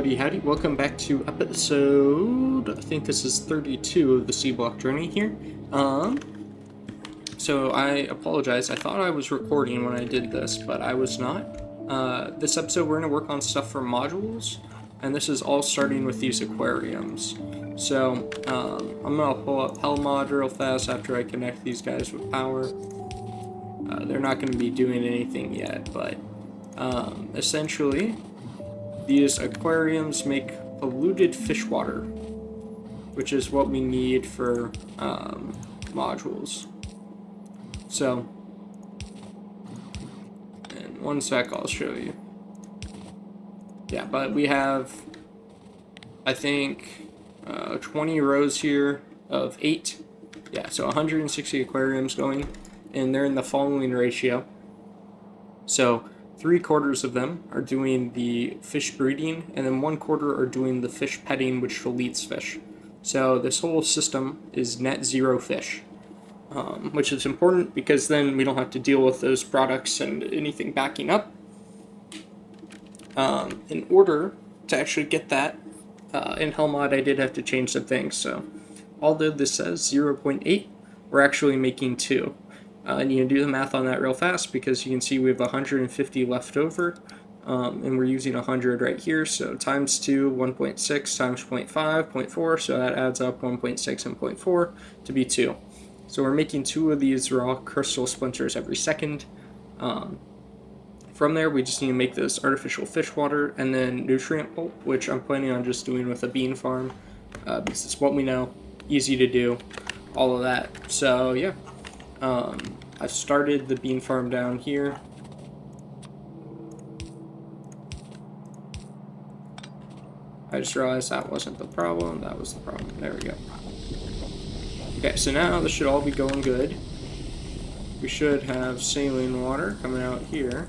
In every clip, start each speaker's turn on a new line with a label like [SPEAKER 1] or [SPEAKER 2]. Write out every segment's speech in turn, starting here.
[SPEAKER 1] Howdy, howdy. Welcome back to episode, I think this is 32 of the Seablock journey here. So I apologize. I thought I was recording when I did this, but I was not. This episode we're going to work on stuff for modules, and this is all starting with these aquariums. So I'm going to pull up Hellmod real fast after I connect these guys with power. They're not going to be doing anything yet, but essentially these aquariums make polluted fish water, which is what we need for modules. So, in one sec I'll show you. Yeah, but we have, I think, 20 rows here of 8. Yeah, so 160 aquariums going, and they're in the following ratio. So 3/4 of them are doing the fish breeding, and then 1/4 are doing the fish petting, which deletes fish. So this whole system is net zero fish, which is important because then we don't have to deal with those products and anything backing up. In order to actually get that, in Hellmod I did have to change some things. So although this says 0.8, we're actually making 2. And you can do the math on that real fast because you can see we have 150 left over, and we're using 100 right here. So times 2, 1.6 times 0.5, 0.4, so that adds up 1.6 and 0.4 to be 2. So we're making 2 of these raw crystal splinters every second. From there, we just need to make this artificial fish water and then nutrient pulp, which I'm planning on just doing with a bean farm, because it's what we know, easy to do, all of that. So yeah. I've started the bean farm down here. I just realized that wasn't the problem, that was the problem. There we go. Okay, so now this should all be going good. We should have saline water coming out here.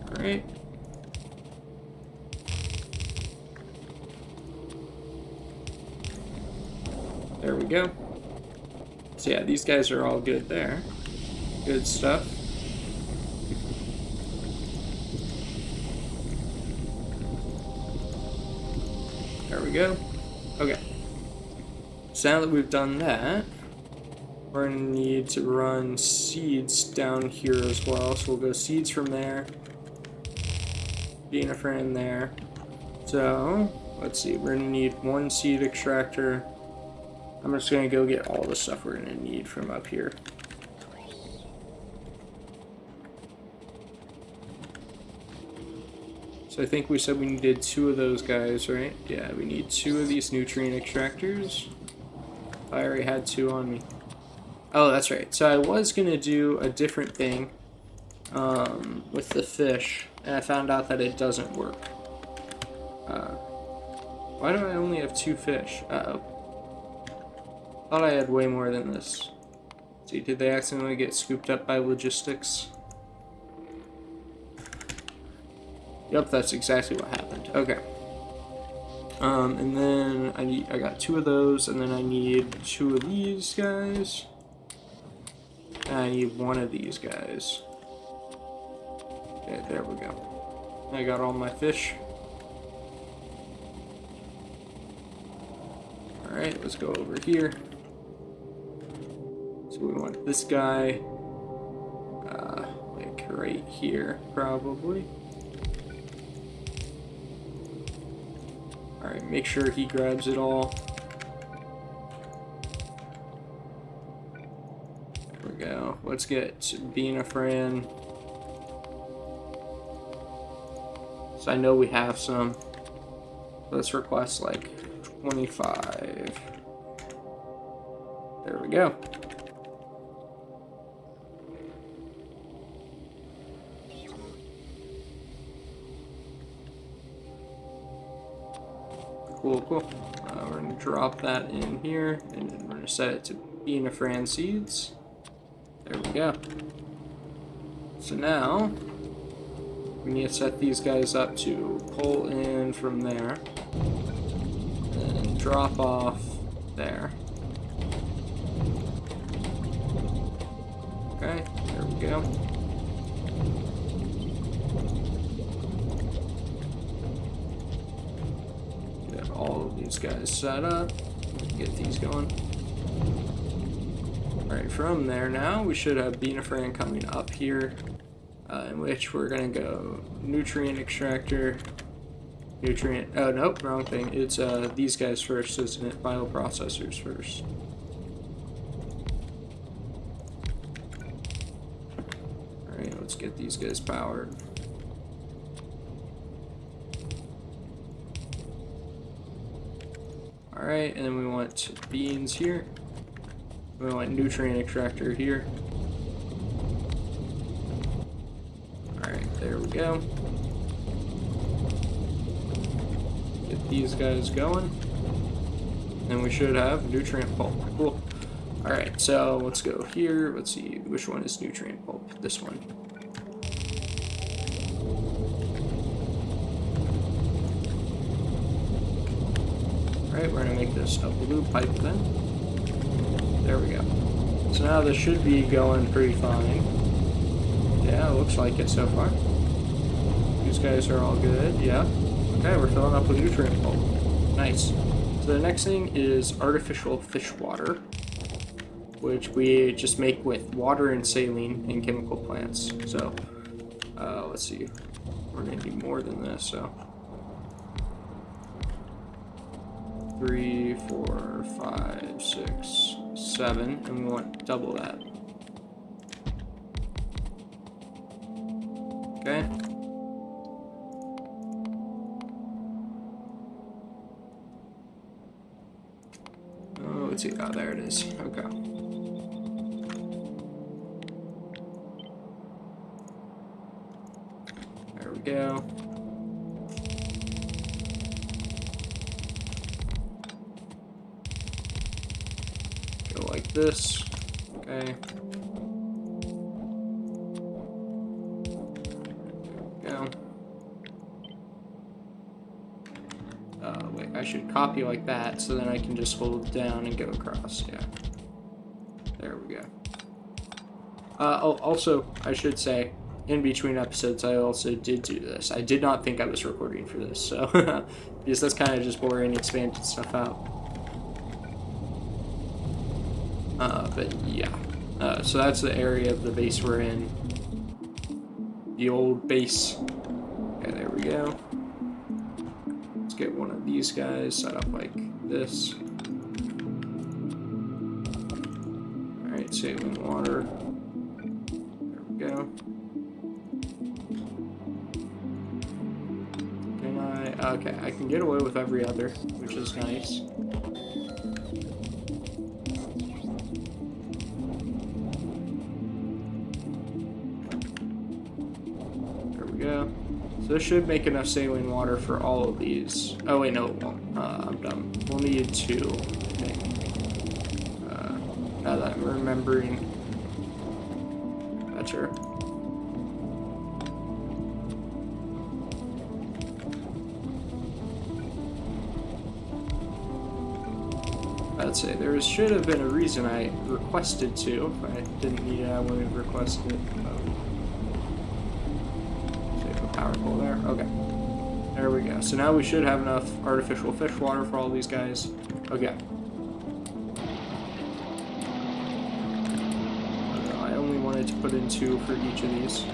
[SPEAKER 1] Alright. There we go. So yeah, these guys are all good there. Good stuff. There we go. Okay. So now that we've done that, we're going to need to run seeds down here as well. So we'll go seeds from there. Beanifran there. So, let's see. We're going to need 1 seed extractor. I'm just going to go get all the stuff we're going to need from up here. So I think we said we needed 2 of those guys, right? Yeah, we need 2 of these nutrient extractors. I already had 2 on me. Oh, that's right. So I was going to do a different thing with the fish, and I found out that it doesn't work. Why do I only have 2 fish? Uh-oh. Thought I had way more than this. See, did they accidentally get scooped up by logistics? Yep, that's exactly what happened. Okay. And then I got 2 of those, and then I need 2 of these guys. And I need 1 of these guys. Okay, there we go. I got all my fish. Alright, let's go over here. So we want this guy, like right here, probably. Alright, make sure he grabs it all. There we go. Let's get Beanifran. So I know we have some. Let's request like 25. There we go. Cool. We're going to drop that in here, and then we're going to set it to Beanifran seeds. There we go. So now, we need to set these guys up to pull in from there, and drop off there. Okay, there we go. these guys set up. Get these going. Alright, from there now, we should have Beanafran coming up here, in which we're going to go nutrient extractor, nutrient, oh nope, wrong thing. It's these guys first, isn't it? Bioprocessors first. Alright, let's get these guys powered. Alright, and then we want beans here. We want nutrient extractor here. Alright, there we go. Get these guys going. And we should have nutrient pulp. Cool. Alright, so let's go here. Let's see, which one is nutrient pulp? This one. Alright, we're gonna make this a blue pipe then. There we go. So now this should be going pretty fine. Yeah, it looks like it so far. These guys are all good, yeah. Okay, we're filling up with nutrient pulp. Nice. So the next thing is artificial fish water, which we just make with water and saline and chemical plants. So, let's see. We're gonna need more than this, so. 3, 4, 5, 6, 7, and we want double that. Okay. Oh, let's see. Oh, there it is. Okay. There we go. Like this. Okay. There we go. Wait, I should copy like that so then I can just hold down and go across. Yeah. There we go. Oh, also, I should say, in between episodes, I also did do this. I did not think I was recording for this, so because that's kind of just boring, expanding stuff out. But yeah, so that's the area of the base we're in. The old base. Okay, there we go. Let's get one of these guys set up like this. Alright, saline water. There we go. Can I? Okay, I can get away with every other, which is nice. Go. So this should make enough saline water for all of these. Oh wait, no it won't. I'm dumb. We'll need 2, I think. Now that I'm remembering better. I'd say there should have been a reason I requested 2. If I didn't need it, I wouldn't have requested it. Powerful there. Okay. There we go. So now we should have enough artificial fish water for all these guys. Okay. I only wanted to put in 2 for each of these.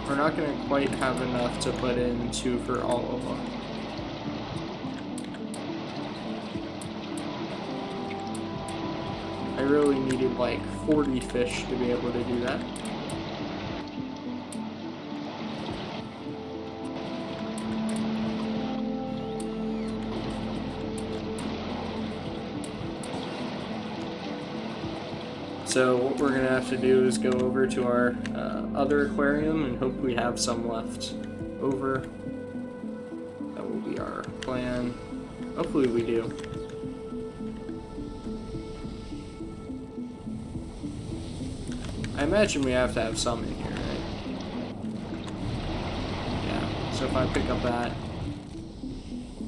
[SPEAKER 1] We're not going to quite have enough to put in 2 for all of them. I really needed like 40 fish to be able to do that. So what we're gonna have to do is go over to our other aquarium and hope we have some left over. That will be our plan. Hopefully we do. I imagine we have to have some in here, right? Yeah, so if I pick up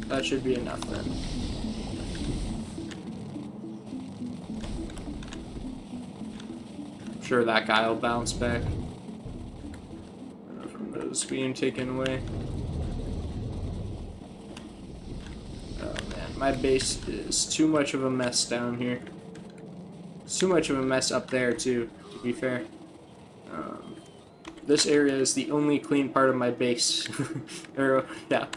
[SPEAKER 1] that should be enough then. I'm sure that guy will bounce back. From windows being taken away. Oh man, my base is too much of a mess down here. It's too much of a mess up there too, to be fair. This area is the only clean part of my base. Or, yeah,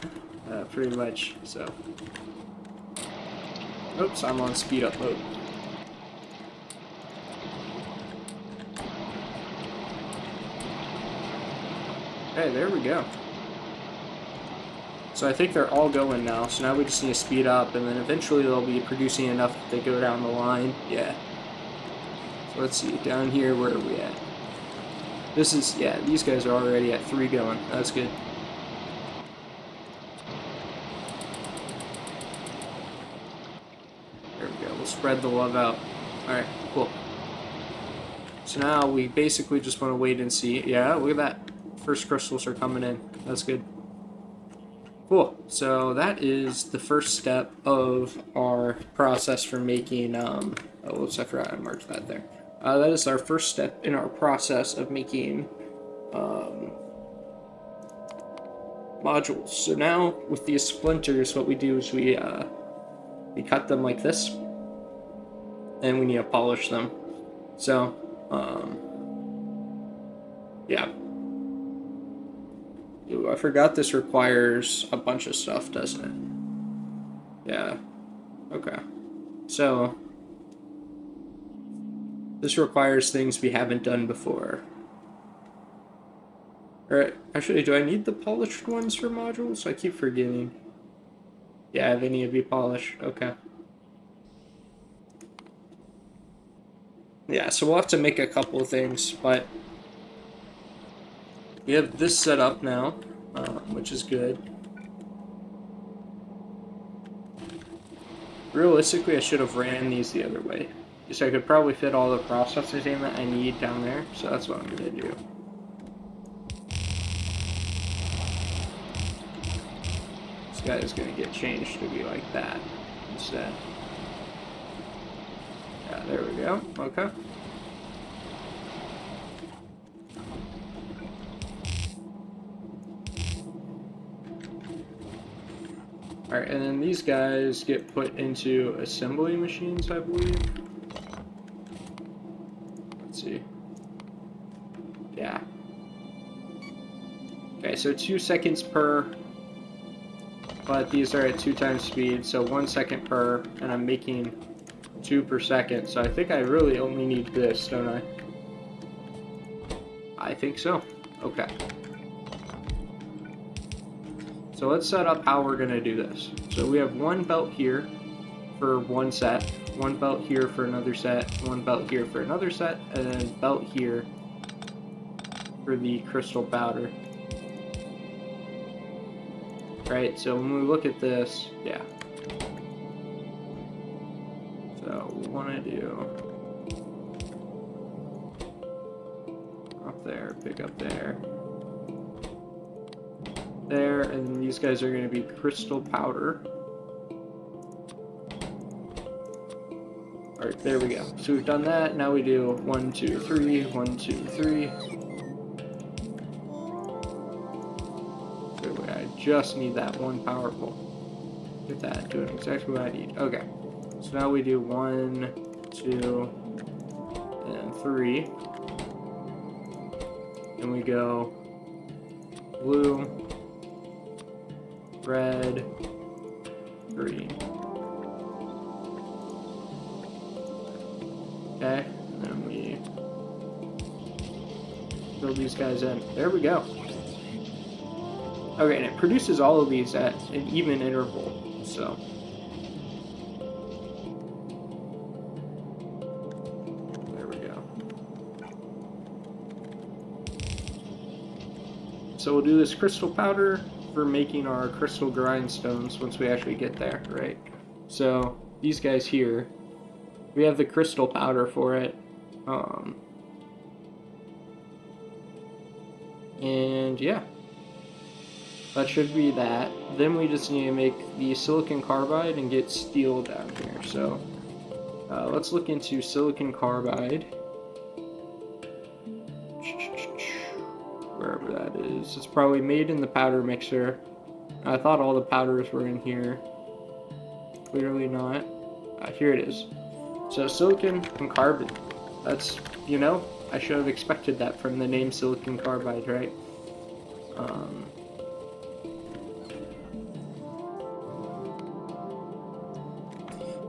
[SPEAKER 1] pretty much, so. Oops, I'm on speed up mode. Okay, there we go. So I think they're all going now, so now we just need to speed up, and then eventually they'll be producing enough that they go down the line. Yeah. So let's see, down here, where are we at? This is, yeah, these guys are already at 3 going. That's good. There we go. We'll spread the love out. Alright, cool. So now we basically just want to wait and see. Yeah, look at that. First crystals are coming in. That's good. Cool. So that is the first step of our process for making, oh, whoops, I forgot I marked that there. That is our first step in our process of making modules. So now with these splinters, what we do is we cut them like this, and we need to polish them. So yeah. Ooh, I forgot this requires a bunch of stuff, doesn't it? Yeah. Okay. So this requires things we haven't done before. Alright, actually, do I need the polished ones for modules? I keep forgetting. Yeah, they need to be polished. Okay. Yeah, so we'll have to make a couple of things, but we have this set up now, which is good. Realistically, I should have ran these the other way. So I could probably fit all the processing that I need down there, so that's what I'm going to do. This guy is going to get changed to be like that instead. Yeah, there we go. Okay. Alright, and then these guys get put into assembly machines, I believe. Let's see. Yeah. Okay, so 2 seconds per, but these are at 2 times speed, so 1 second per, and I'm making 2 per second, so I think I really only need this, don't I? I think so. Okay. So let's set up how we're going to do this. So we have 1 belt here for 1 set, 1 belt here for another set, 1 belt here for another set, and then belt here for the crystal powder. Right, so when we look at this, yeah. So we want to do up there, pick up there. There, and these guys are going to be crystal powder. Alright, there we go. So we've done that. Now we do 1, 2, 3, 1, 2, 3. So I just need that 1 power pole. Get that, doing exactly what I need. Okay. So now we do 1, 2, and 3. And we go blue, red, green. Okay, and then we throw these guys in. There we go. Okay, and it produces all of these at an even interval, so. There we go. So we'll do this crystal powder for making our crystal grindstones once we actually get there, right? So these guys here, we have the crystal powder for it, and yeah, that should be that. Then we just need to make the silicon carbide and get steel down here. So let's look into silicon carbide. wherever that is. It's probably made in the powder mixer. I thought all the powders were in here. Clearly not. Here it is. So silicon and carbon. That's, you know, I should have expected that from the name silicon carbide, right?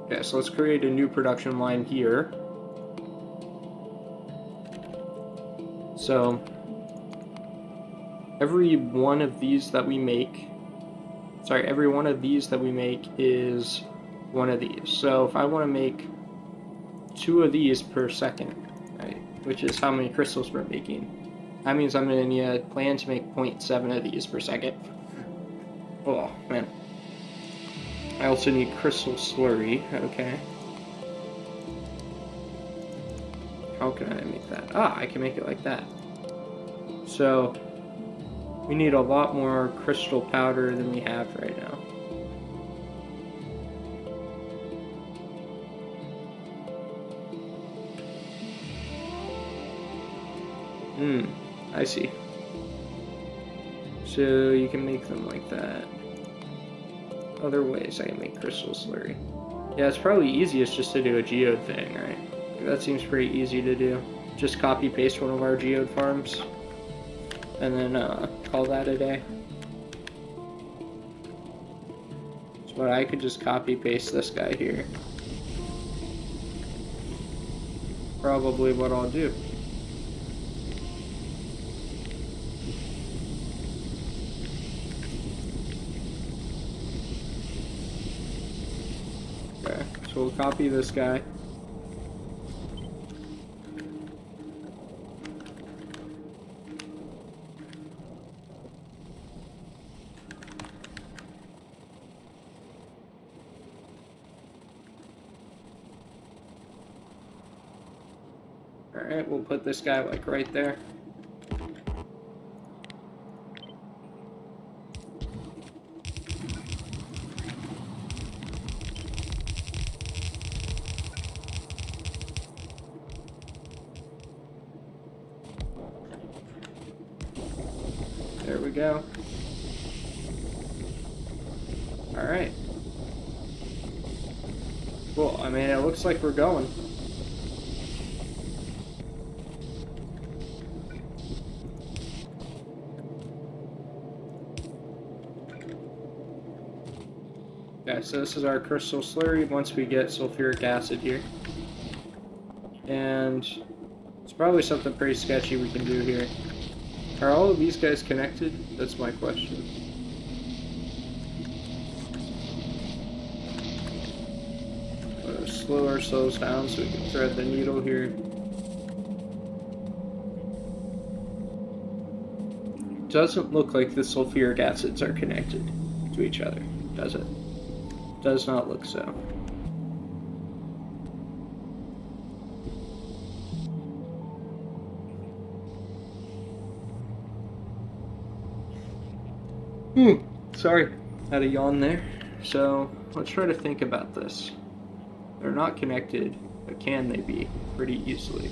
[SPEAKER 1] Okay, so let's create a new production line here. So every one of these that we make, every one of these that we make is one of these. So if I want to make 2 of these per second, right, which is how many crystals we're making, that means I'm going to need a plan to make 0.7 of these per second. Oh, man. I also need crystal slurry, okay. How can I make that? Ah, I can make it like that. So we need a lot more crystal powder than we have right now. I see. So you can make them like that. Other ways I can make crystal slurry. Yeah, it's probably easiest just to do a geode thing, right? That seems pretty easy to do. Just copy paste one of our geode farms and then call that a day. So I could just copy paste this guy here. Probably what I'll do. Okay, so we'll copy this guy. Alright, we'll put this guy like right there. There we go. Alright. Cool, I mean, it looks like we're going. Okay, so this is our crystal slurry once we get sulfuric acid here. And it's probably something pretty sketchy we can do here. Are all of these guys connected? That's my question. Slow ourselves down so we can thread the needle here. Doesn't look like the sulfuric acids are connected to each other, does it? Does not look so. Sorry, had a yawn there. So let's try to think about this. They're not connected, but can they be? Pretty easily.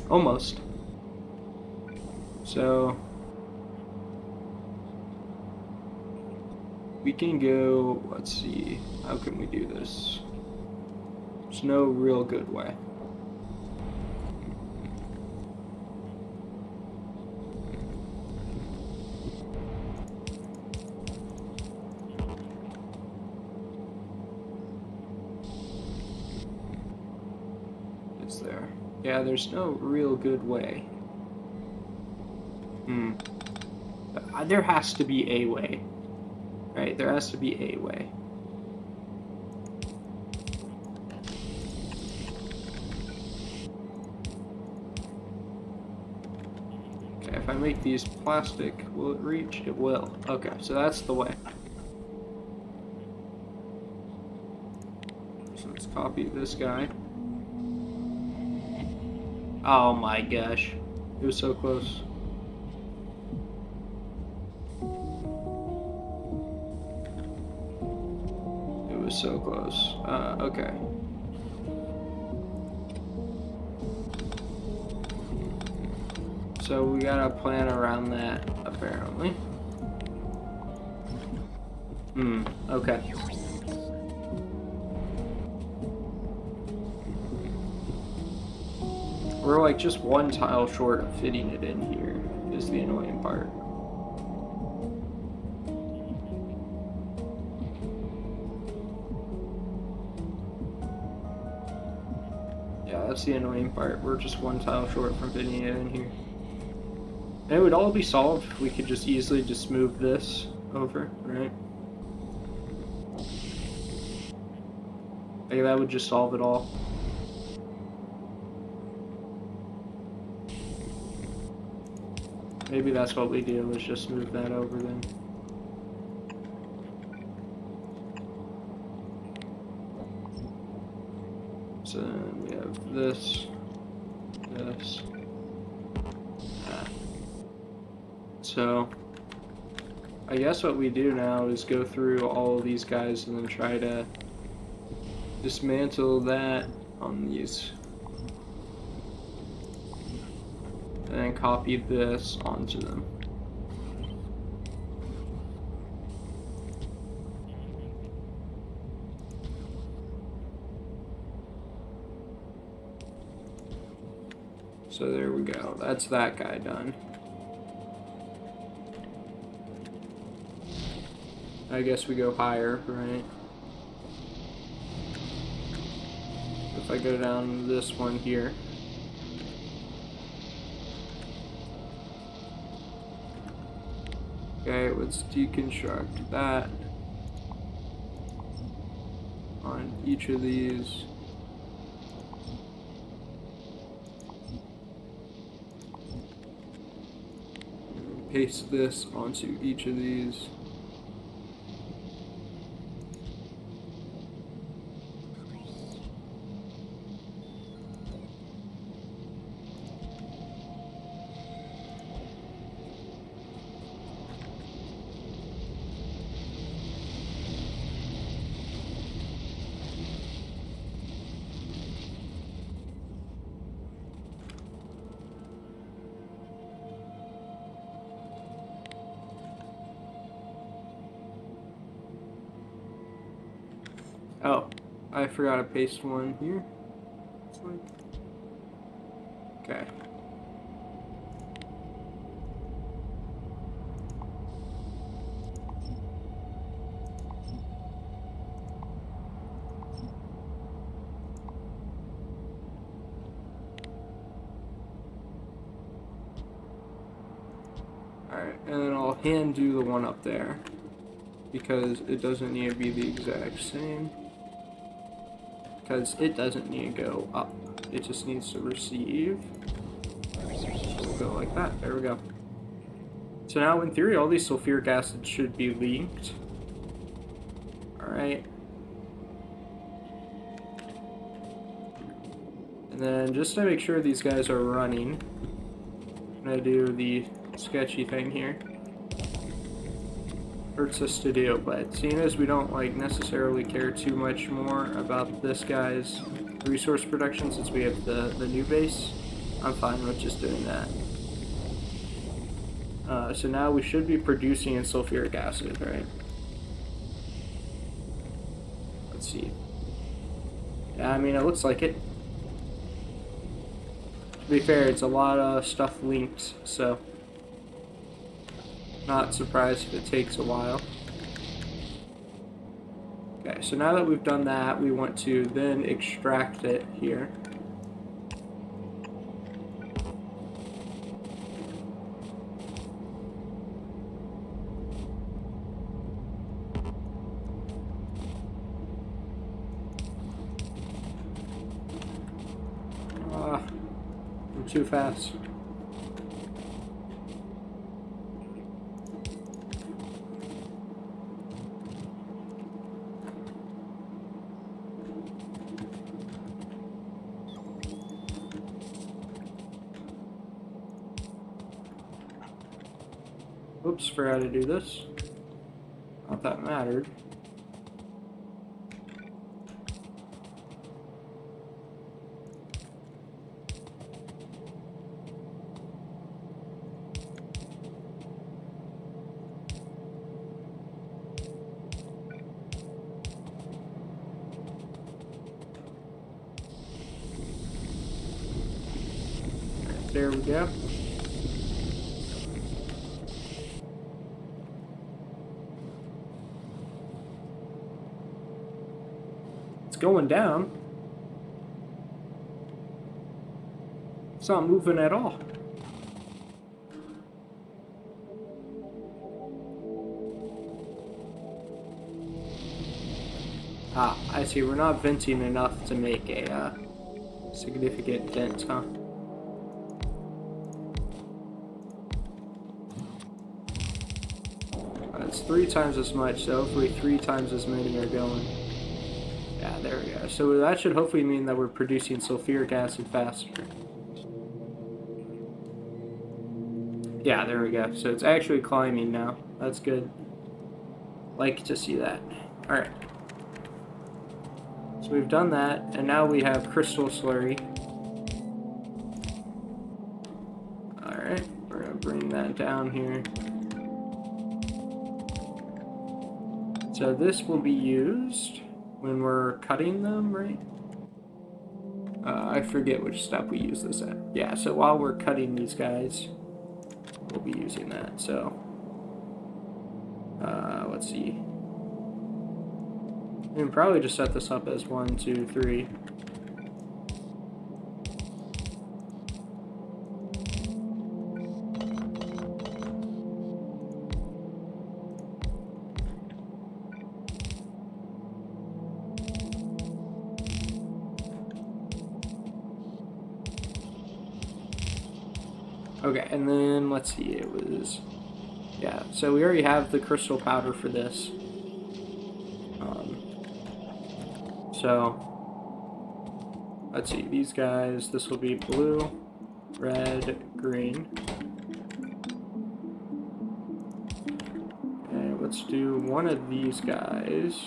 [SPEAKER 1] Almost. So we can go, let's see, how can we do this? There's no real good way. Is there? Yeah, there's no real good way. There has to be a way. Right, there has to be a way. Okay, if I make these plastic, will it reach? It will. Okay, so that's the way. So let's copy this guy. Oh my gosh. It was so close. So close. Okay. So we gotta plan around that, apparently. Okay. We're like just one tile short of fitting it in here, is the annoying part. Yeah, that's the annoying part. We're just one tile short from fitting it in here. And it would all be solved if we could just easily just move this over, right? Like that would just solve it all. Maybe that's what we do, is just move that over then. So then we have this, this, that. So I guess what we do now is go through all of these guys and then try to dismantle that on these. And then copy this onto them. So there we go. That's that guy done. I guess we go higher, right? If I go down this one here. Okay, let's deconstruct that on each of these. Paste this onto each of these. Oh, I forgot to paste one here. Okay. Alright, and then I'll hand do the one up there, because it doesn't need to be the exact same. Because it doesn't need to go up. It just needs to receive. So we'll go like that. There we go. So now, in theory, all these sulfuric acids should be linked. Alright. And then, just to make sure these guys are running, I'm going to do the sketchy thing here. Hurts us to do, but seeing as we don't like necessarily care too much more about this guy's resource production since we have the new base, I'm fine with just doing that. So now we should be producing in sulfuric acid, right? Let's see. Yeah, I mean, it looks like it. To be fair, it's a lot of stuff linked, so not surprised if it takes a while. Okay, so now that we've done that, we want to then extract it here. I'm too fast. Oops, forgot to do this. Not that mattered. There we go. It's going down. It's not moving at all. Ah, I see. We're not venting enough to make a significant dent, huh? It's 3 times as much, so hopefully 3 times as many are going. Yeah, there we go. So that should hopefully mean that we're producing sulfuric acid faster. Yeah, there we go. So it's actually climbing now. That's good. Like to see that. Alright. So we've done that, and now we have crystal slurry. Alright, we're going to bring that down here. So this will be used when we're cutting them, right? I forget which step we use this at. Yeah, so while we're cutting these guys, we'll be using that. So, let's see. We can probably just set this up as 1, 2, 3. Okay, and then let's see, it was, yeah, so we already have the crystal powder for this. So, let's see, these guys, this will be blue, red, green. Okay, let's do one of these guys.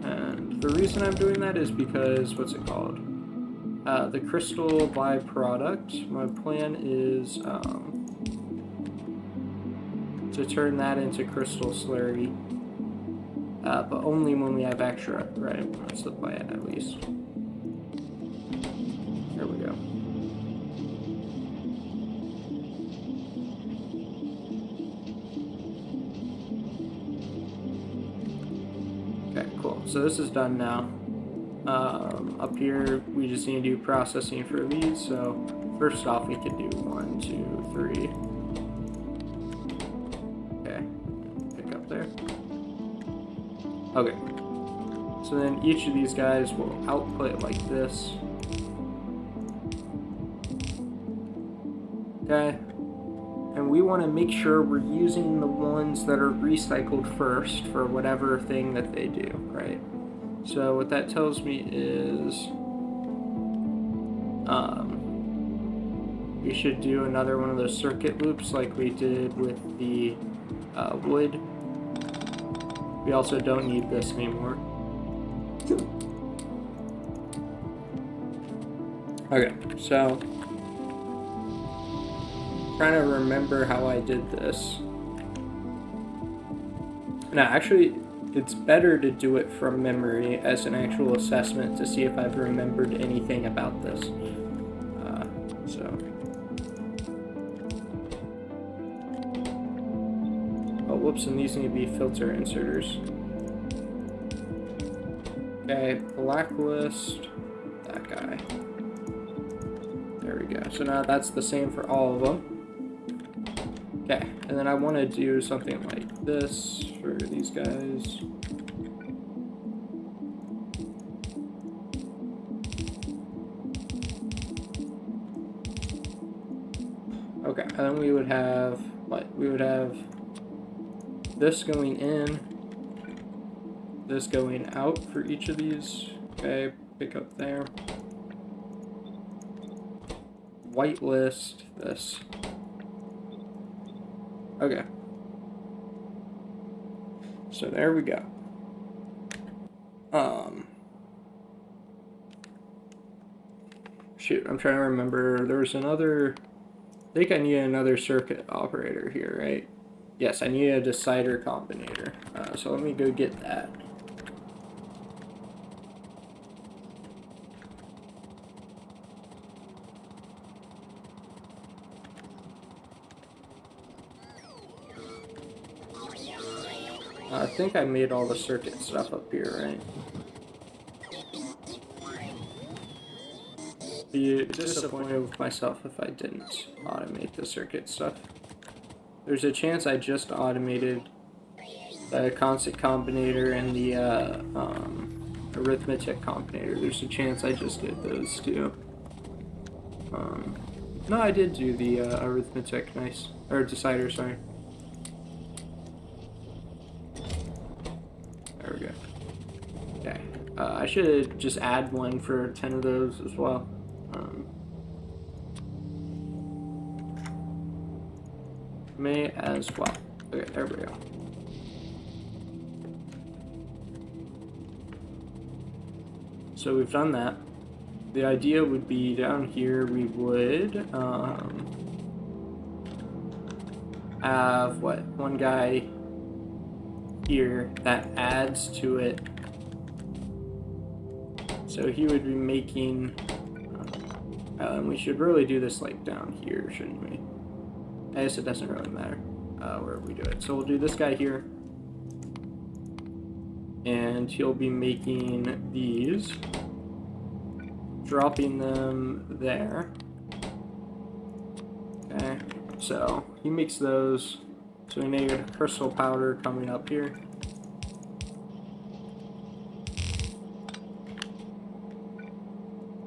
[SPEAKER 1] And the reason I'm doing that is because, what's it called? The crystal byproduct, my plan is to turn that into crystal slurry, but only when we have extra, right? That's the plan, at least. There we go. Okay, cool. So this is done now. Up here, we just need to do processing for these. So first off, we can do 1, 2, 3. Okay, pick up there. Okay, so then each of these guys will output like this. Okay, and we want to make sure we're using the ones that are recycled first for whatever thing that they do, right? So what that tells me is we should do another one of those circuit loops like we did with the wood. We also don't need this anymore. Okay, so trying to remember how I did this. Now, actually, it's better to do it from memory as an actual assessment to see if I've remembered anything about this. Oh, whoops, and these need to be filter inserters. Okay, blacklist, that guy. There we go. So now that's the same for all of them. Okay, and then I want to do something like this for these guys. Okay, and then we would have, what? We would have this going in, this going out for each of these. Okay, pick up there. Whitelist this. Okay. So there we go. Shoot, I'm trying to remember. There was another, I think I need another circuit operator here, right? Yes, I need a decider combinator. So let me go get that. I think I made all the circuit stuff up here, right? Be disappointed with myself if I didn't automate the circuit stuff. There's a chance I just automated the constant combinator and the arithmetic combinator. There's a chance I just did those two. No, I did do the arithmetic, nice. Or decider, sorry. There we go. Okay. I should just add one for 10 of those as well. May as well. Okay, there we go. So we've done that. The idea would be down here we would have what, one guy here that adds to it. So he would be making, we should really do this like down here, shouldn't we? I guess it doesn't really matter where we do it. So we'll do this guy here. And he'll be making these, dropping them there. Okay, so he makes those. So we need crystal powder coming up here.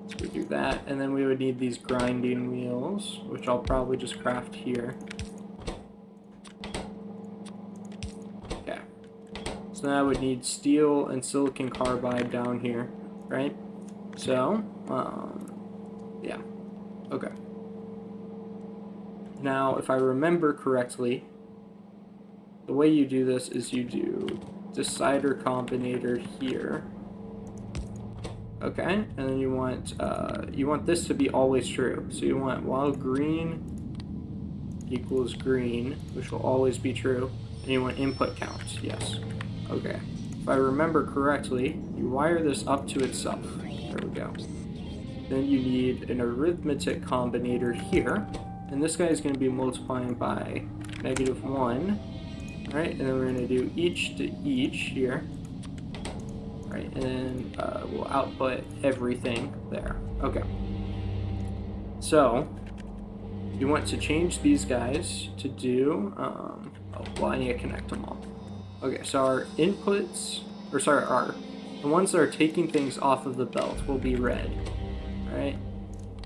[SPEAKER 1] So we do that, and then we would need these grinding wheels, which I'll probably just craft here. Okay. So now I would need steel and silicon carbide down here, right? So, yeah, okay. Now, if I remember correctly, the way you do this is you do decider combinator here. Okay, and then you want this to be always true. So you want while green equals green, which will always be true, and you want input counts, yes. Okay, if I remember correctly, you wire this up to itself. There we go. Then you need an arithmetic combinator here, and this guy is going to be multiplying by -1, right? And then we're going to do each to each here, right? And then we'll output everything there. Okay. So you want to change these guys to do. Well, I need to connect them all. Okay, so our inputs, or sorry, the ones that are taking things off of the belt will be red, right?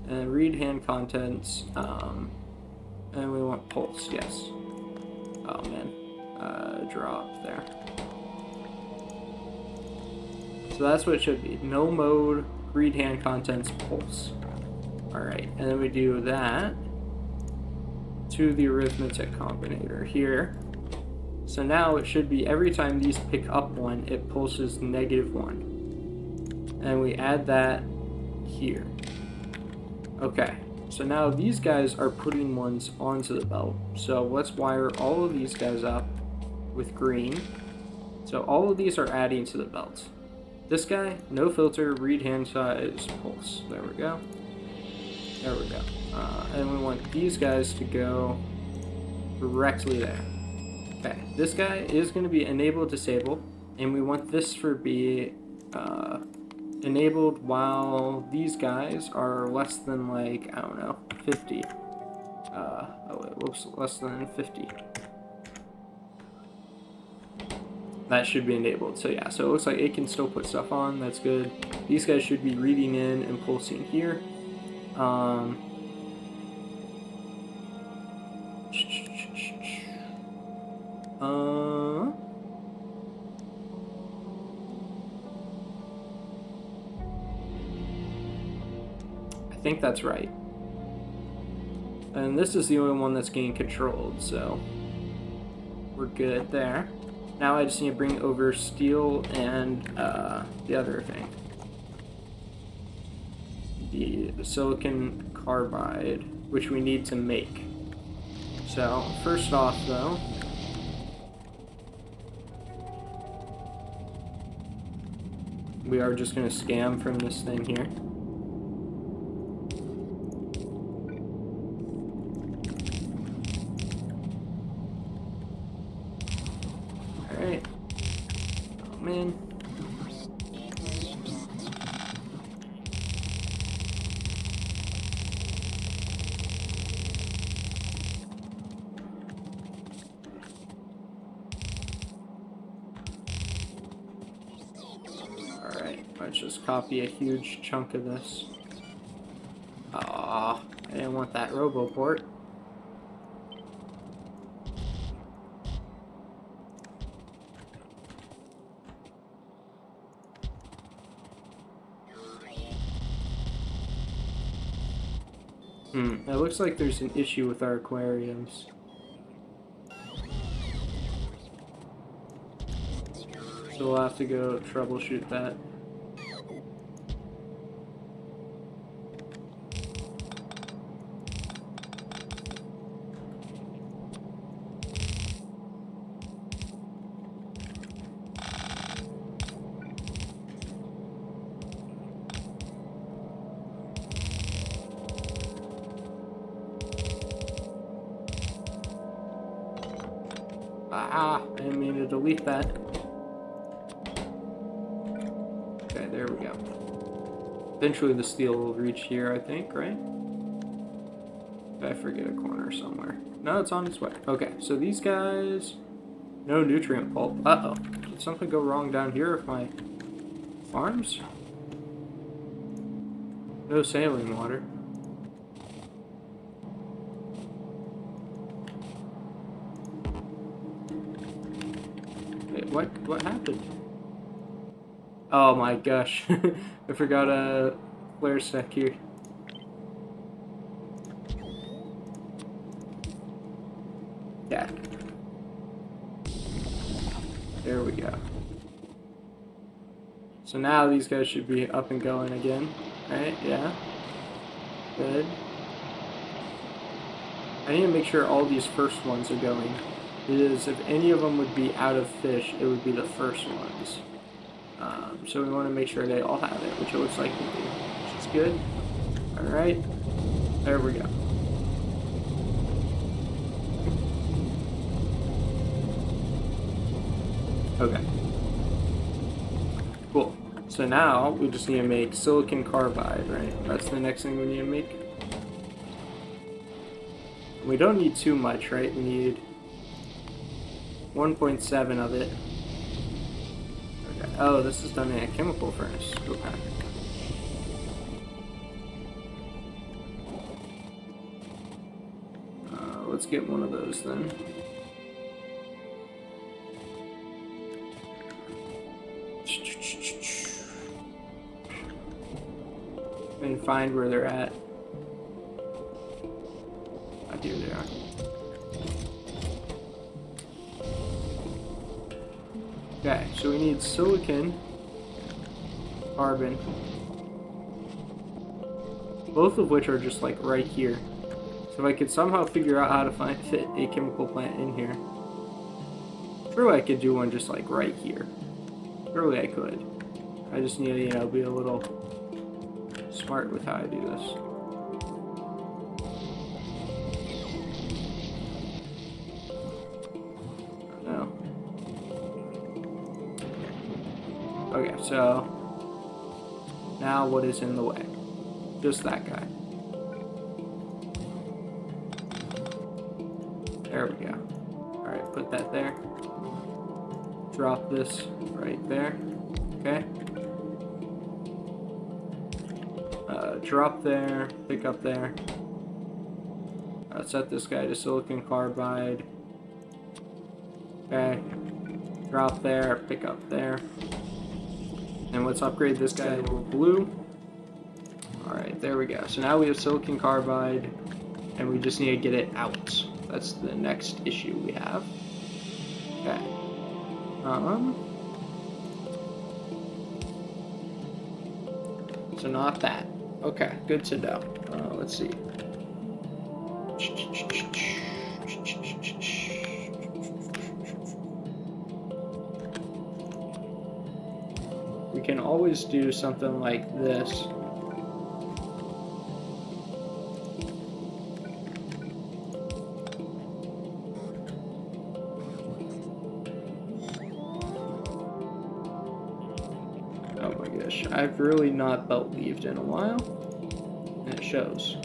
[SPEAKER 1] And read hand contents, and we want pulse, yes. Oh man, drop there. So that's what it should be. No mode, read hand contents, pulse. Alright, and then we do that to the arithmetic combinator here. So now it should be every time these pick up one, it pulses -1. And we add that here. Okay, so now these guys are putting ones onto the belt. So let's wire all of these guys up with green. So all of these are adding to the belt. This guy, no filter, read hand size, pulse. There we go. There we go. And we want these guys to go directly there. Okay, this guy is going to be enable disable, and we want this to be enabled while these guys are less than, like, I don't know, 50. Oh wait, whoops, less than 50. That should be enabled. So yeah, so it looks like it can still put stuff on. That's good. These guys should be reading in and pulsing here. I think that's right. And this is the only one that's getting controlled, so we're good there. Now I just need to bring over steel and the other thing. The silicon carbide, which we need to make. So, first off though, we are just going to scam from this thing here. Alright, Let's just copy a huge chunk of this. Ah, I didn't want that RoboPort. It looks like there's an issue with our aquariums. So we'll have to go troubleshoot that. Ah, I didn't mean to delete that. Okay, there we go. Eventually the steel will reach here, I think, right? Did I forget a corner somewhere? No, it's on its way. Okay, so these guys... No nutrient pulp. Uh-oh. Did something go wrong down here with my farms? No saline water. Wait, what happened? Oh my gosh. I forgot a flare stack here. Yeah. There we go. So now these guys should be up and going again, right? Yeah. Good. I need to make sure all these first ones are going. Because if any of them would be out of fish, it would be the first ones. So we want to make sure they all have it, which it looks like they do, which is good. Alright. There we go. Okay. Cool. So now we just need to make silicon carbide, right? That's the next thing we need to make. We don't need too much, right? We need 1.7 of it. Okay. Oh, this is done in a chemical furnace. Okay. Let's get one of those then. And find where they're at. Ah, here they are. Okay, so we need silicon, carbon, both of which are just like right here. So if I could somehow figure out how to fit a chemical plant in here, surely I could do one just like right here. Surely I could. I just need to, you know, be a little smart with how I do this. No. Okay, so now what is in the way? Just that guy. There we go. Alright, put that there. Drop this right there. Okay. Drop there, pick up there. Set this guy to silicon carbide. Okay. Drop there, pick up there. And let's upgrade this guy to blue. Alright, there we go. So now we have silicon carbide, and we just need to get it out. That's the next issue we have. Okay. So not that. Okay, good to know. Let's see. We can always do something like this. I've really not believed in a while, and it shows.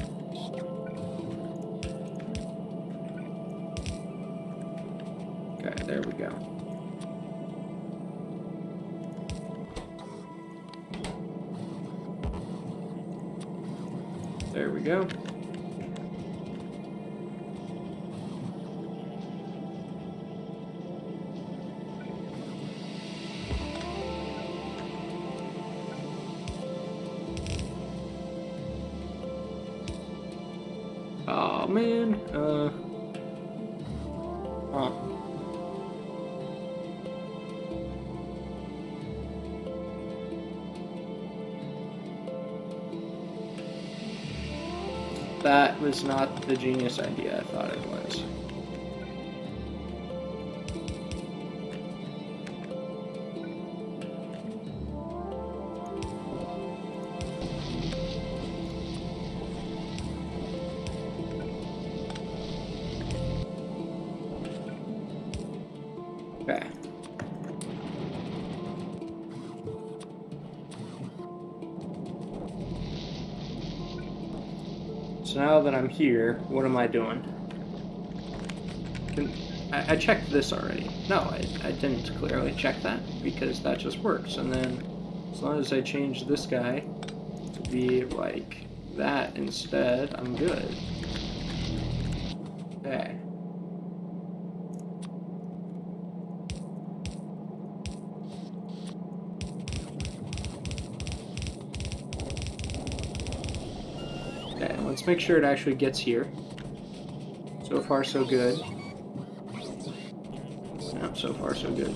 [SPEAKER 1] Okay, there we go. There we go. Oh man, huh. That was not the genius idea I thought it was. Okay. So now that I'm here, what am I doing? I checked this already. No, I didn't clearly check that because that just works. And then as long as I change this guy to be like that instead, I'm good. Okay. Okay, let's make sure it actually gets here. So far, so good. No, so far, so good.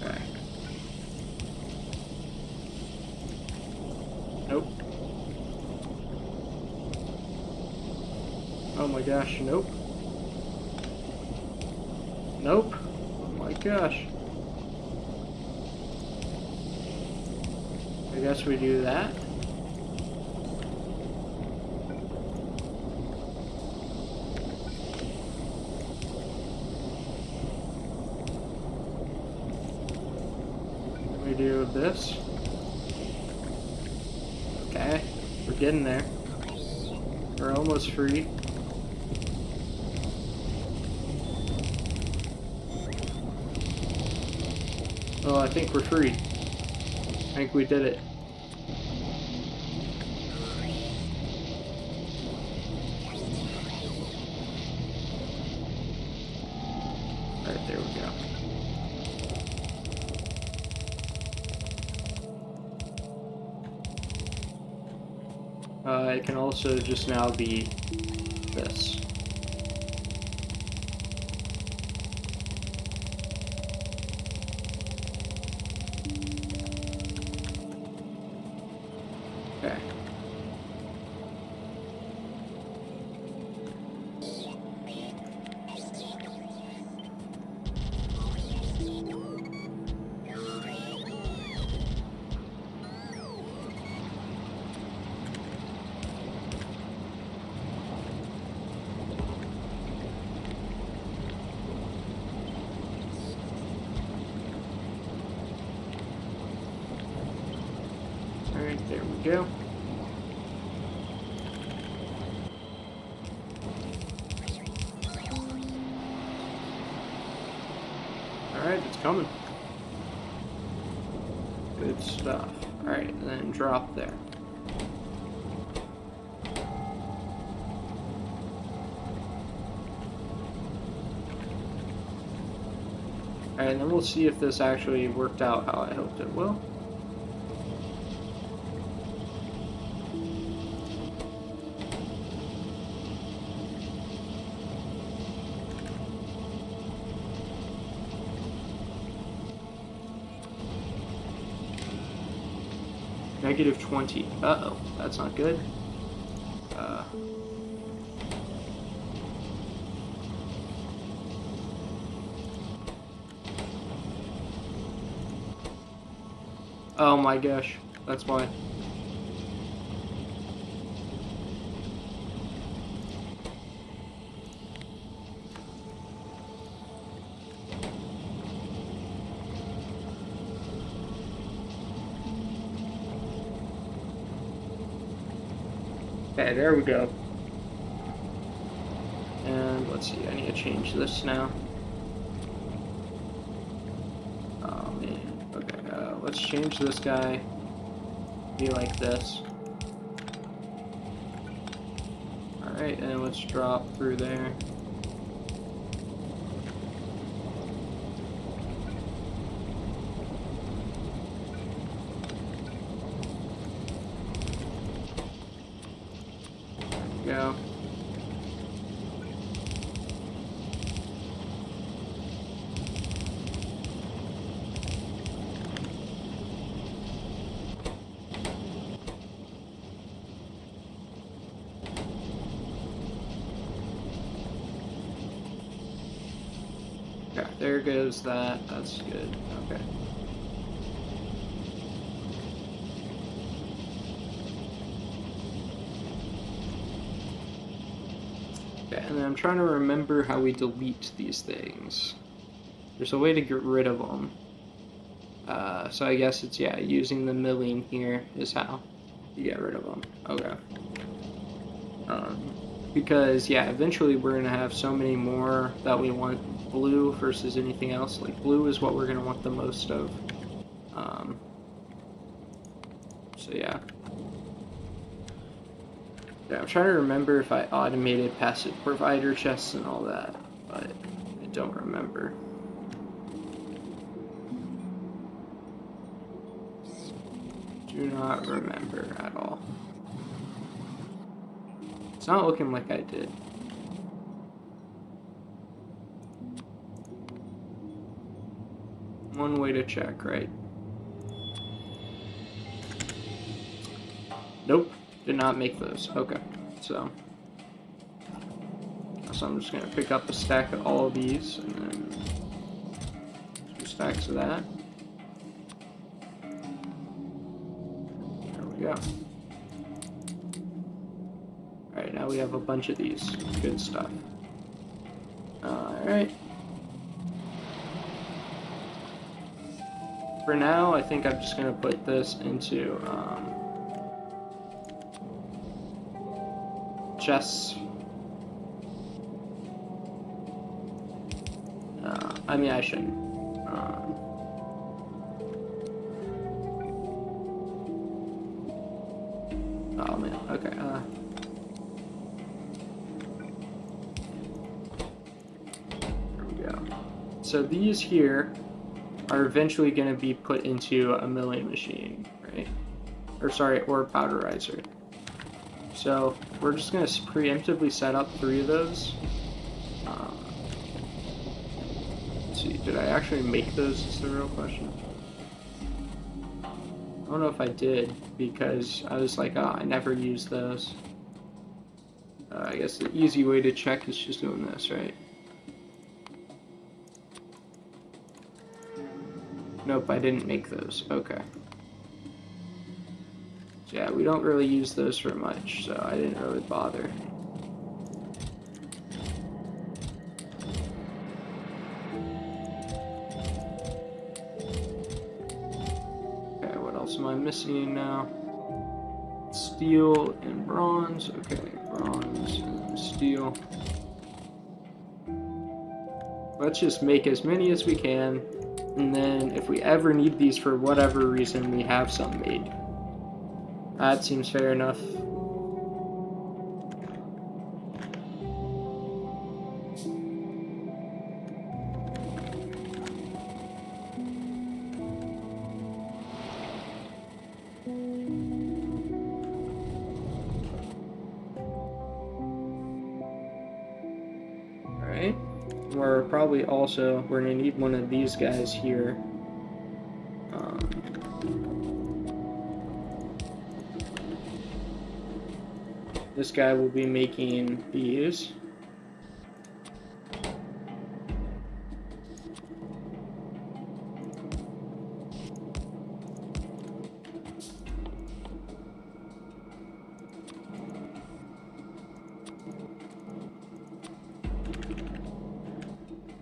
[SPEAKER 1] Okay. Nope. Oh my gosh, nope. Nope. Oh my gosh. I guess we do that. We do this. Okay, we're getting there. We're almost free. Oh, I think we're free. I think we did it. Alright, there we go. It can also just now be this. Okay. Alright, there we go. Alright, it's coming. Good stuff. Alright, and then drop there. Alright, and then we'll see if this actually worked out how I hoped it will. -20. Uh-oh, that's not good. Oh my gosh, that's why. Okay, there we go. And let's see, I need to change this now. Oh man. Okay, let's change this guy be like this. Alright, and let's drop through there. Go. Okay, there goes that. That's good. Okay. Okay, and then I'm trying to remember how we delete these things. There's a way to get rid of them. So I guess it's, yeah, using the milling here is how you get rid of them. Okay. Because, yeah, eventually we're going to have so many more that we want blue versus anything else. Like, blue is what we're going to want the most of. So, yeah. Yeah, I'm trying to remember if I automated passive provider chests and all that, but I don't remember. Do not remember at all. It's not looking like I did. One way to check, right? Nope, did not make those. Okay, so I'm just gonna pick up a stack of all of these and then 2 stacks of that. There we go. Alright, now we have a bunch of these. Good stuff. Alright. For now, I think I'm just going to put this into chests. I mean, I shouldn't. Oh man, okay. There we go. So these here are eventually going to be put into a milling machine, right? Or sorry, or powderizer. So we're just going to preemptively set up 3 of those. Let's see, did I actually make those is the real question. I don't know if I did, because I was like, oh, I never use those. I guess the easy way to check is just doing this, right? Nope, I didn't make those. Okay. So yeah, we don't really use those for much, so I didn't really bother. Okay, what else am I missing now? Steel and bronze. Okay, bronze and steel. Let's just make as many as we can. And then if we ever need these for whatever reason, we have some made. That seems fair enough. Alright. We're probably also, we're going to need one of these guys here. This guy will be making these.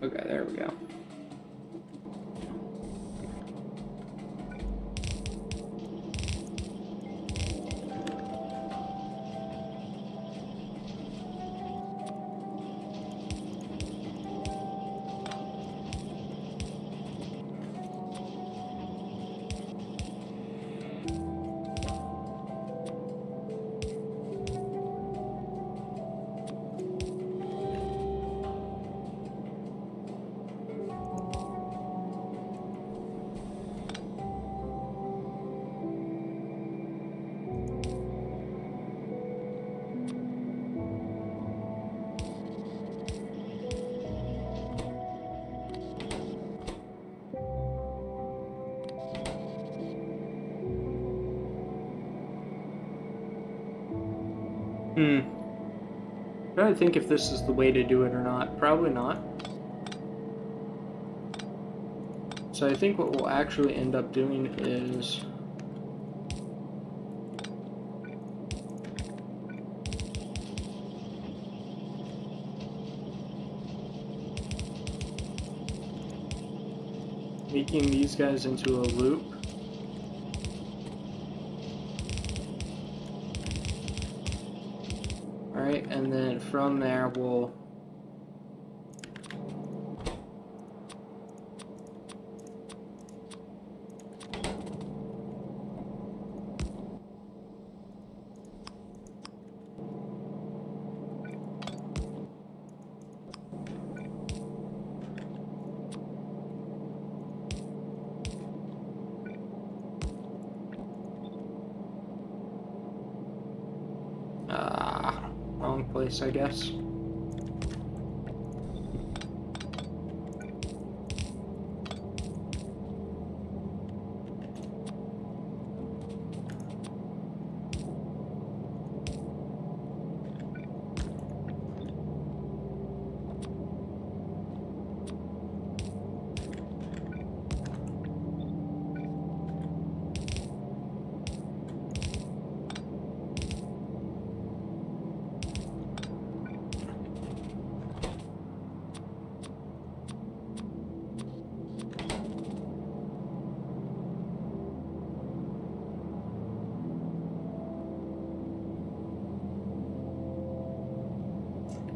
[SPEAKER 1] Okay, there we go. I'm trying to think if this is the way to do it or not. Probably not. So I think what we'll actually end up doing is making these guys into a loop. Alright, and then from there we'll wrong place, I guess.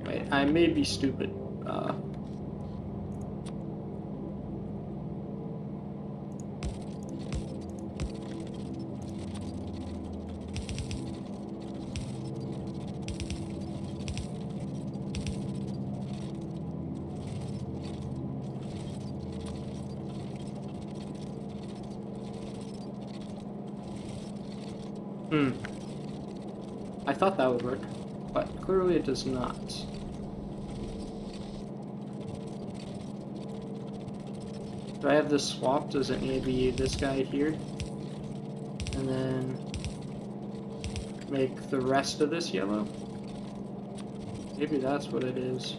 [SPEAKER 1] Wait, I may be stupid. I thought that would work, but clearly it does not. Do I have this swapped? Does it need to be this guy here? And then make the rest of this yellow? Maybe that's what it is.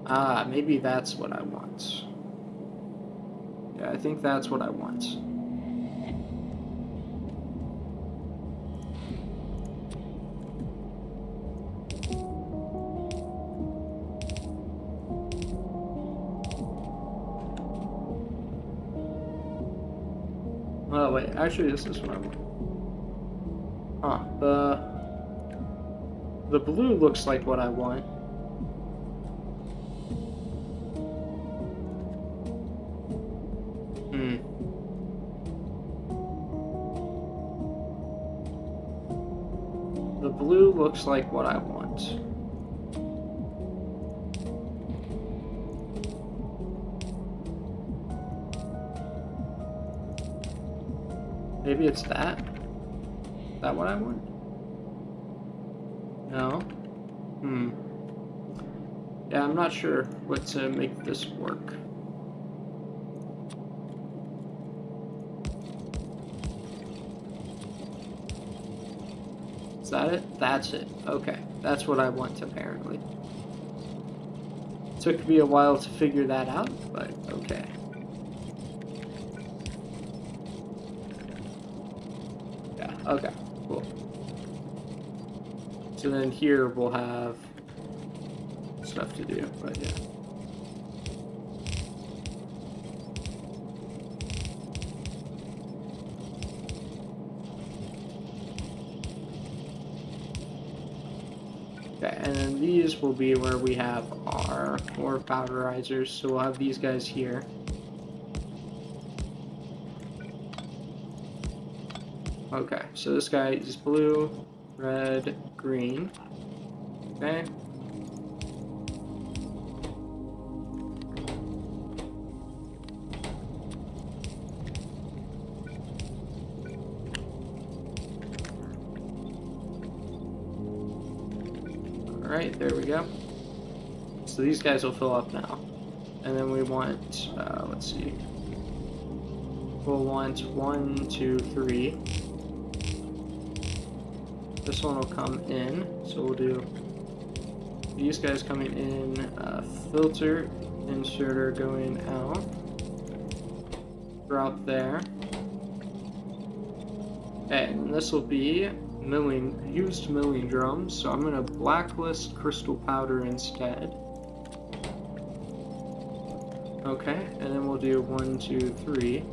[SPEAKER 1] Ah, maybe that's what I want. Yeah, I think that's what I want. Oh, wait, actually this is what I want. Huh, the blue looks like what I want. The blue looks like what I want. Maybe it's that? Is that what I want? No? Yeah, I'm not sure what to make this work. Is that it? That's it. Okay. That's what I want, apparently. Took me a while to figure that out, but okay. Yeah, okay. Cool. So then here we'll have stuff to do, but yeah. Okay, and then these will be where we have our ore powderizers, so we'll have these guys here. Okay, so this guy is blue, red, green. Okay. Alright, there we go. So these guys will fill up now. And then we want, let's see. We'll want 1, 2, 3. This one will come in, so we'll do these guys coming in, filter, inserter going out, drop there. Okay, and this will be used milling drums, so I'm going to blacklist crystal powder instead. Okay, and then we'll do 1, 2, 3.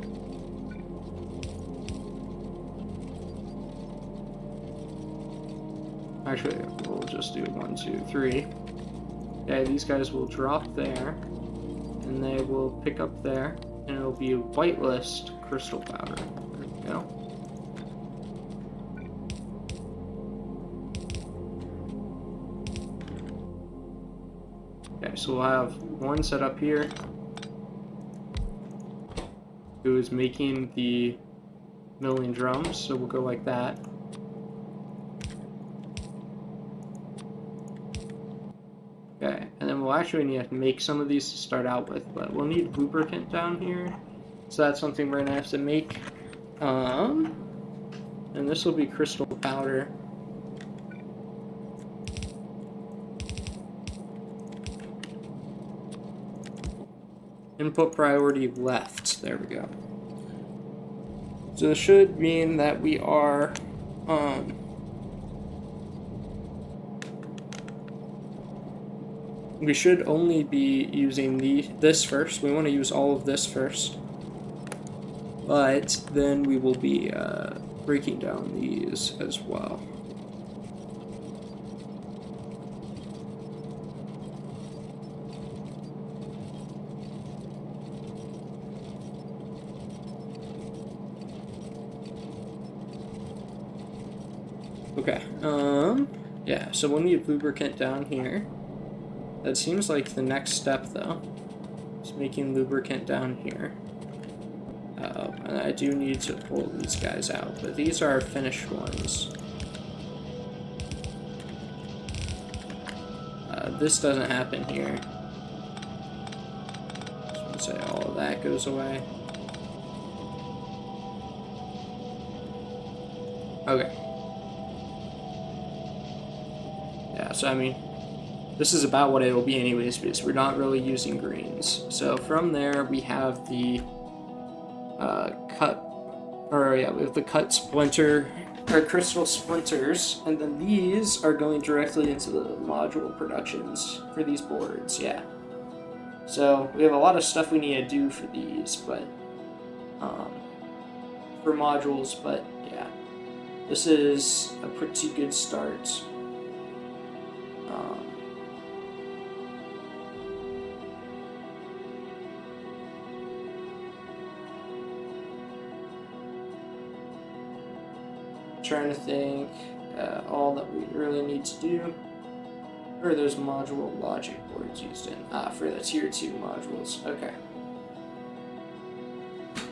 [SPEAKER 1] Actually, we'll just do 1, 2, 3. Okay, these guys will drop there, and they will pick up there, and it'll be whitelist crystal powder. There we go. Okay, so we'll have one set up here, who is making the milling drums, so we'll go like that. Okay, and then we'll actually need to make some of these to start out with, but we'll need lubricant down here, so that's something we're gonna have to make. And this will be crystal powder. Input priority left. There we go. So this should mean that we are we should only be using this first. We want to use all of this first, but then we will be breaking down these as well. Okay, yeah, so we'll need lubricant down here. That seems like the next step, though, is making lubricant down here. And I do need to pull these guys out, but these are finished ones. This doesn't happen here. So let's say all of that goes away. Okay. Yeah, so I mean, this is about what it will be anyways, because we're not really using greens. So from there, we have the we have the cut splinter, or crystal splinters, and then these are going directly into the module productions for these boards, yeah. So we have a lot of stuff we need to do for these, but, for modules, but yeah. This is a pretty good start. Trying to think all that we really need to do. Where are those module logic boards used in? For the tier 2 modules. Okay.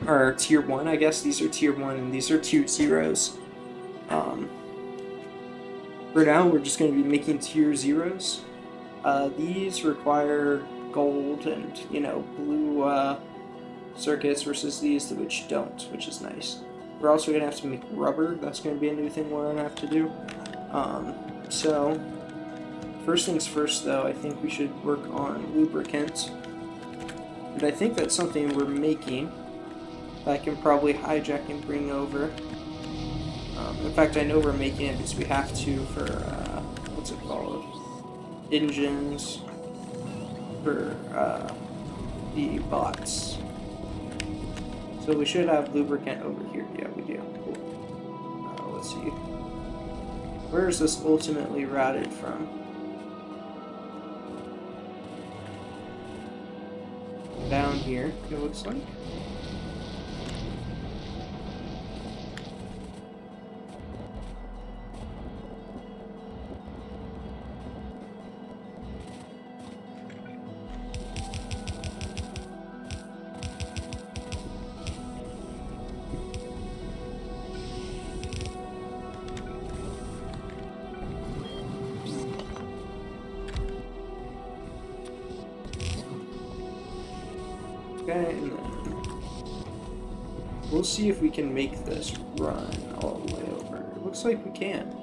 [SPEAKER 1] Or tier 1, I guess. These are tier 1 and these are tier 0s. For now, we're just going to be making tier 0s. These require gold and, you know, blue circuits versus these which don't, which is nice. We're also going to have to make rubber. That's going to be a new thing we're going to have to do. So, first things first, though, I think we should work on lubricant. And I think that's something we're making that I can probably hijack and bring over. In fact, I know we're making it because we have to for, what's it called? Engines for the bots. So we should have lubricant over here. Yeah, we do. Cool. Let's see. Where is this ultimately routed from? Down here, it looks like. Okay, and then we'll see if we can make this run all the way over. It looks like we can.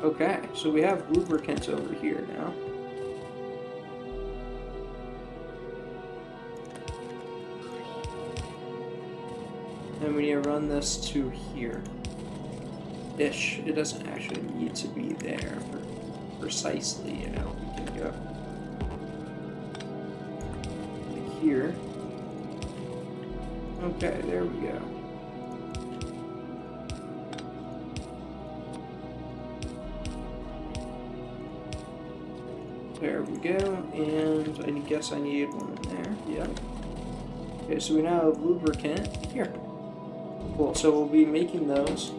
[SPEAKER 1] Okay, so we have lubricants over here now. And we need to run this to here. Ish. It doesn't actually need to be there for precisely, you know. We can go here. Okay, there we go. There we go, and I guess I need one in there. Yeah. Okay, so we now have lubricant here. Cool, so we'll be making those.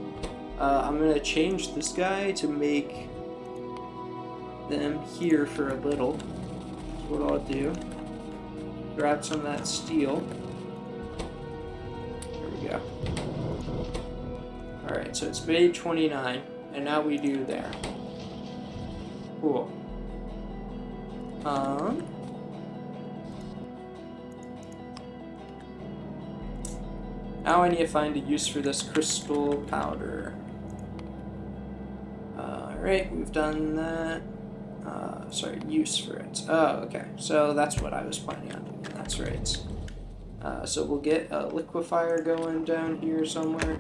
[SPEAKER 1] I'm going to change this guy to make them here for a little. That's what I'll do. Grab some of that steel. There we go. Alright, so it's made 29, and now we do there. Cool. Now I need to find a use for this crystal powder. Alright, we've done that. Sorry, use for it. Oh, okay. So that's what I was planning on doing. That's right. So we'll get a liquefier going down here somewhere.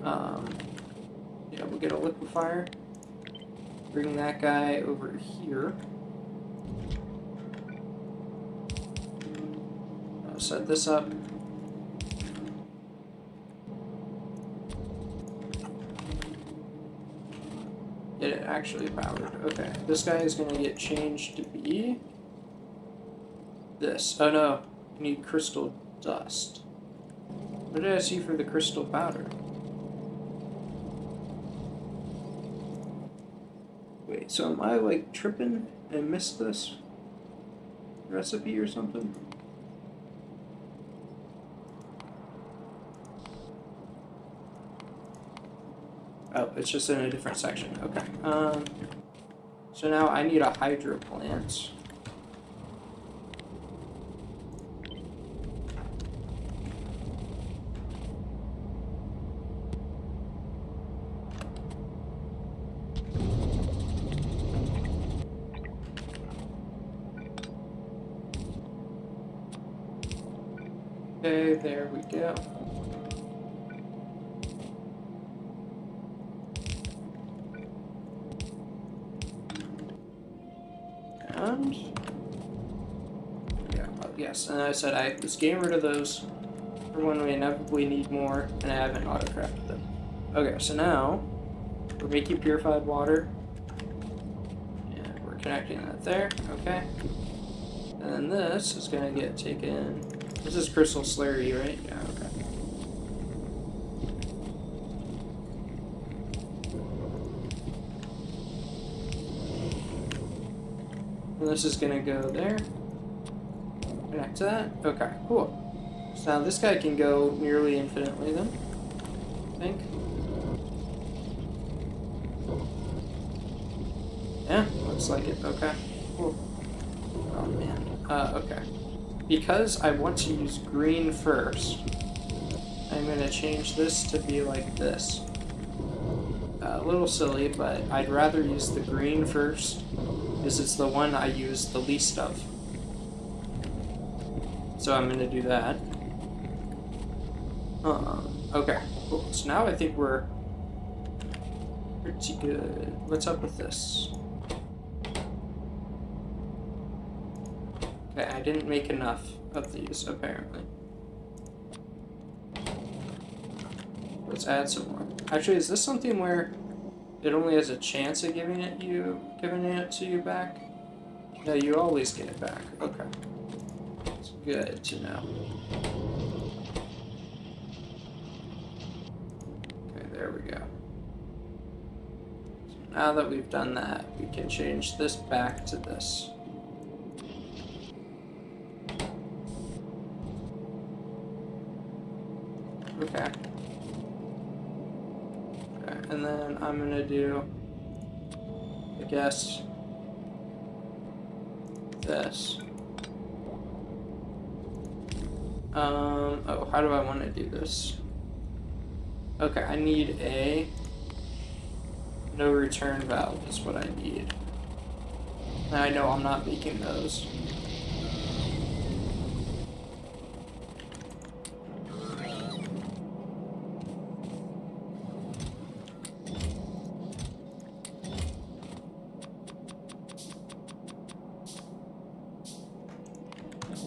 [SPEAKER 1] Yeah, we'll get a liquefier. Bring that guy over here. I'll set this up. Get it actually powered. Okay, this guy is going to get changed to be this. Oh no, I need crystal dust. What did I see for the crystal powder? Wait, so am I like tripping and missed this recipe or something? Oh, it's just in a different section. Okay. So now I need a hydro plant. Okay, there we go. And yeah, yes, and I said I was getting rid of those for when we inevitably need more, and I haven't auto-crafted them. Okay, so now we're making purified water, and we're connecting that there. Okay, and then this is gonna get taken. This is crystal slurry, right? Yeah. Okay. And this is gonna go there. Connect to that. Okay, cool. So now this guy can go nearly infinitely then, I think. Yeah, looks like it. Okay, cool. Oh man. Okay. Because I want to use green first, I'm gonna change this to be like this. A little silly, but I'd rather use the green first, because it's the one I use the least of. So I'm gonna do that. Okay, cool. So now I think we're pretty good. What's up with this? Okay, I didn't make enough of these, apparently. Let's add some more. Actually, is this something where it only has a chance of giving it to you back? No, you always get it back. Okay. It's good to know. Okay, there we go. So now that we've done that, we can change this back to this. Okay. Okay. and then I'm gonna do, I guess, this. Oh, how do I want to do this? Okay, I need a no return valve is what I need. And I know I'm not making those.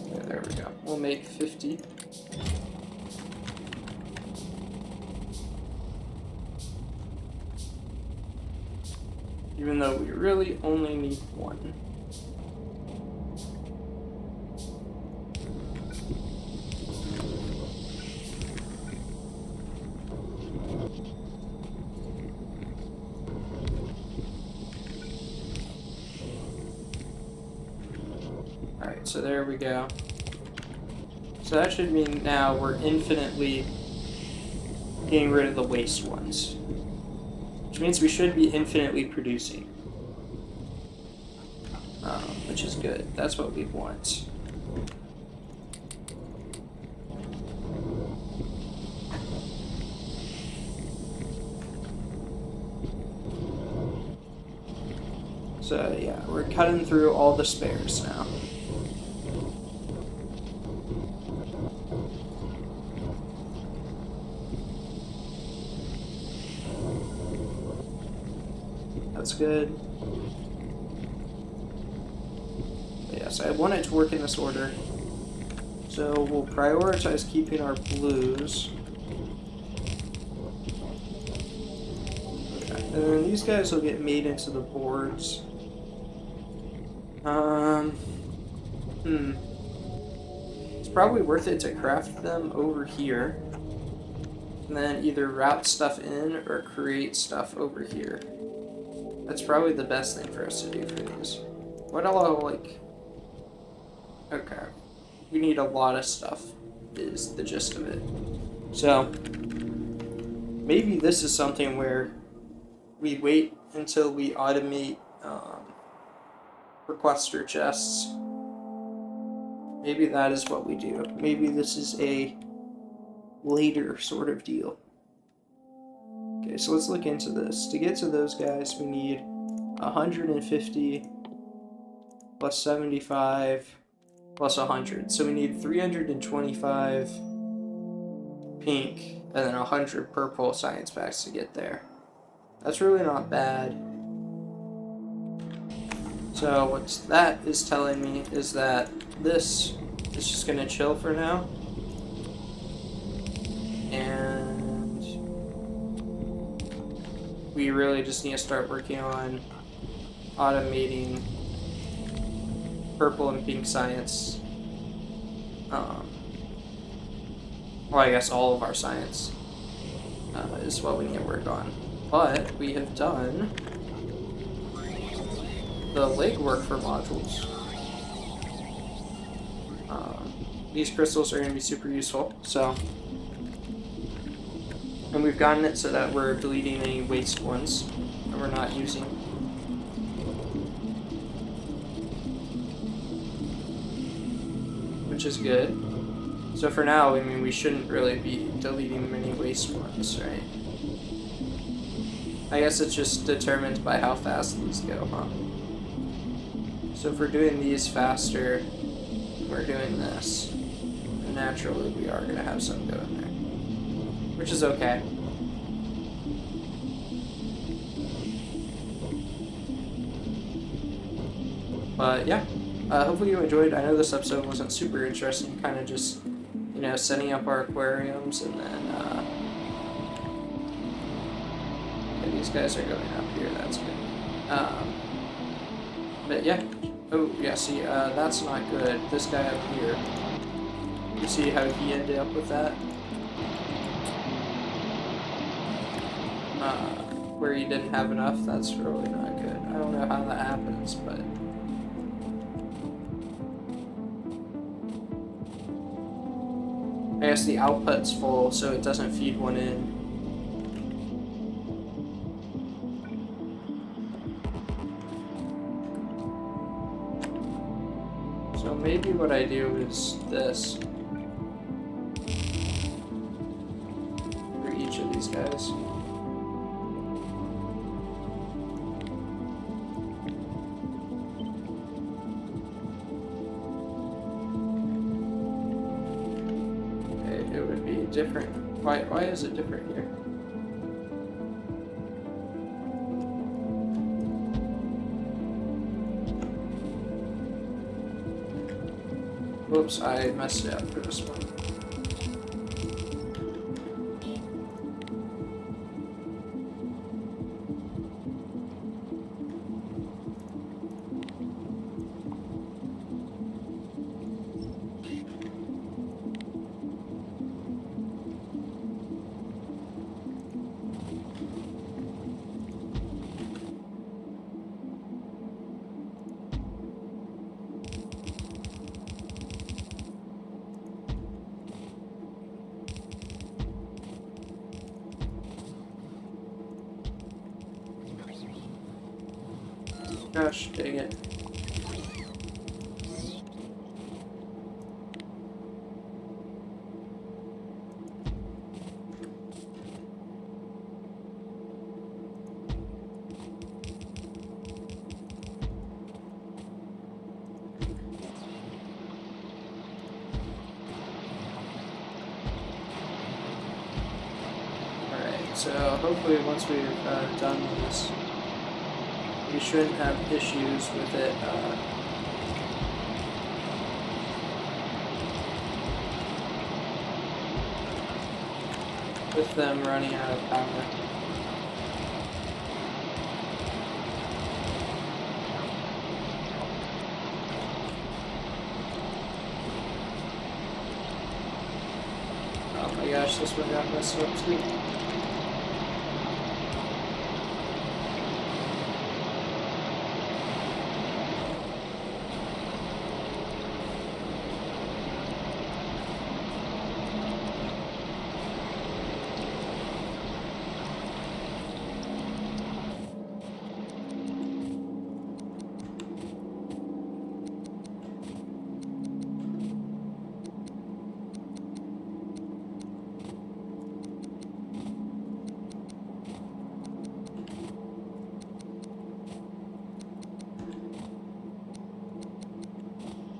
[SPEAKER 1] Okay, there we go. We'll make 50. Even though we really only need one. Alright, so there we go. So that should mean now we're infinitely getting rid of the waste ones. Which means we should be infinitely producing. Which is good. That's what we want. So yeah, we're cutting through all the spares now. That's good. Yes, I want it to work in this order. So we'll prioritize keeping our blues. Okay, and then these guys will get made into the boards. It's probably worth it to craft them over here. And then either route stuff in or create stuff over here. That's probably the best thing for us to do for these. What I'll like... Okay. We need a lot of stuff, is the gist of it. So, maybe this is something where we wait until we automate requester chests. Maybe that is what we do. Maybe this is a later sort of deal. Okay, so let's look into this. To get to those guys, we need 150 plus 75 plus 100. So we need 325 pink and then 100 purple science packs to get there. That's really not bad. So what that is telling me is that this is just going to chill for now. And we really just need to start working on automating purple and pink science. Well, I guess all of our science is what we need to work on. But we have done the legwork for modules. These crystals are going to be super useful. So, and we've gotten it so that we're deleting any waste ones that we're not using. Which is good. So for now, I mean, we shouldn't really be deleting many waste ones, right? I guess it's just determined by how fast these go, huh? So if we're doing these faster, we're doing this. And naturally, we are going to have some go in there. Which is okay. But yeah, hopefully you enjoyed. I know this episode wasn't super interesting, kind of just, you know, setting up our aquariums, and then yeah, these guys are going up here, that's good. But yeah, oh yeah, see, that's not good. This guy up here, you see how he ended up with that? Where he didn't have enough, that's really not good. I don't know how that happens, but... I guess the output's full, so it doesn't feed one in. So maybe what I do is this for each of these guys. Okay, it would be different. Why is it different here? Whoops, I messed it up for this one. Gosh, dang it. Alright, so hopefully once we've done this, we shouldn't have issues with it with them running out of power. Oh my gosh, this one got messed up too.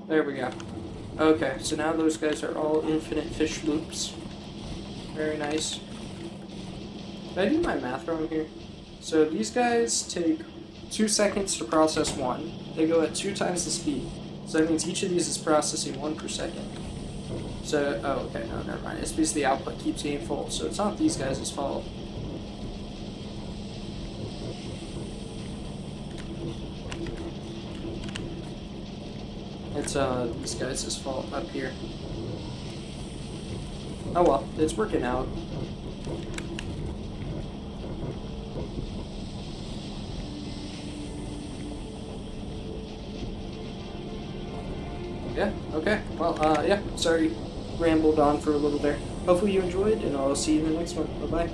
[SPEAKER 1] There we go. Okay, so now those guys are all infinite fish loops. Very nice. Did I do my math wrong here? So these guys take 2 seconds to process one. They go at 2 times the speed. So that means each of these is processing 1 per second. So, oh, okay, no, never mind. It's because the output keeps getting full. So it's not these guys' fault. It's these guys' fault up here. Oh well, it's working out. Yeah, okay. Well, yeah, sorry, rambled on for a little there. Hopefully you enjoyed, and I'll see you in the next one. Bye-bye.